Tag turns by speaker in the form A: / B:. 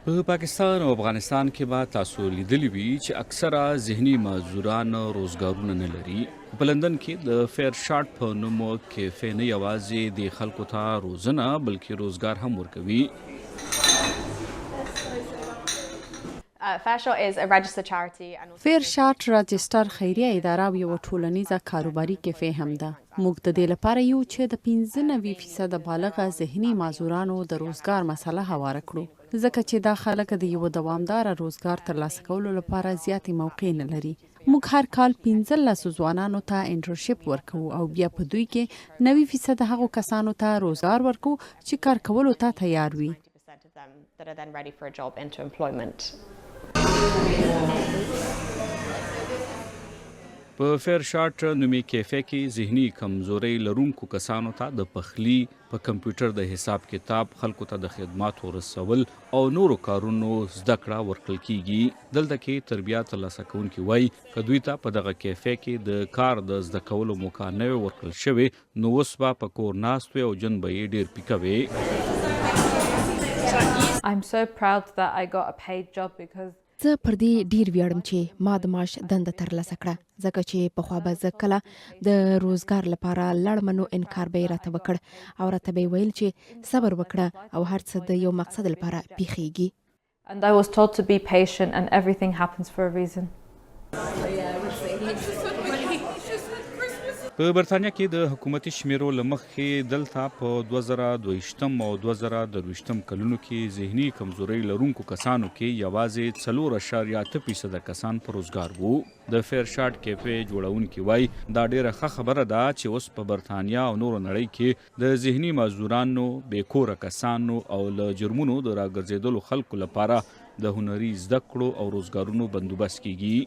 A: په پاکستان او افغانستان کې به تاسو لیدلی وي چې اکثره ذهني معذوران روزګارونه نه لري. په لندن کې د فیر شارټ په نوم کیفې نه یوازې د خلکو ته روزنه بلکې روزګار هم ورکوي.
B: فیر شارټ راجستر خیریه اداره او یو ټولنیزه کاروباري کیفې هم ده. موږ د دې لپاره یو چې د 95% بالغ ذهني معذورانو د روزګار مسله هواره کړو، ځکه چې دا خلک د یو دوامدار روزګار ترلاسه کولو لپاره زیاتې موقع نه لري. موږ هر کال 15 ځوانانو ته انټرنشپ ورکوو او بیا په دوی کې 90% هغو کسانو ته روزګار ورکوو چې کار کولو ته تیار وي.
A: په فیر شارټ نومي کیفې کې ذهني کمزوري لرونکو کسانو ته د پخلي، په کمپیوټر د حساب کتاب، خلکو ته د خدماتو رسول او نورو کارونو زده کړه ورکړل کیږي. دلته کې تربیه ترلاسه کوونکي وايي که دوی ته په دغه کیفې کې د کار د زده کولو موقع نه وي ورکړل شوې نو اوس به په کور ناست وي او جن به یې ډېر پیکه وي.
C: زه پر دې ډیر ویاړم چې ما د معاش دنده ترلاسه کړه، ځکه چې پخوا به زه کله د روزګار لپاره لړمنو انکار به یې راته وکړ او راته به یې ویل چې صبر وکړه او هر څه د یو مقصد لپاره پیښیږي.
A: په برطانیه کې د حکومتي شمیرو له مخې دلته په 2022 او 2023 کلونو کې ذهني کمزوري لرونکو کسانو کې یوازې 4.8% کسان په روزګار وو. د فیر شارټ کیفې جوړونکي وايي دا ډیره ښه خبره ده چې اوس په برطانیه او نورو نړۍ کې د ذهني معذورانو، بیکوره کسانو او له جرمونو د راګرځېدلو خلکو لپاره د هنري زده کړو او روزګارونو بندوبست کیږي.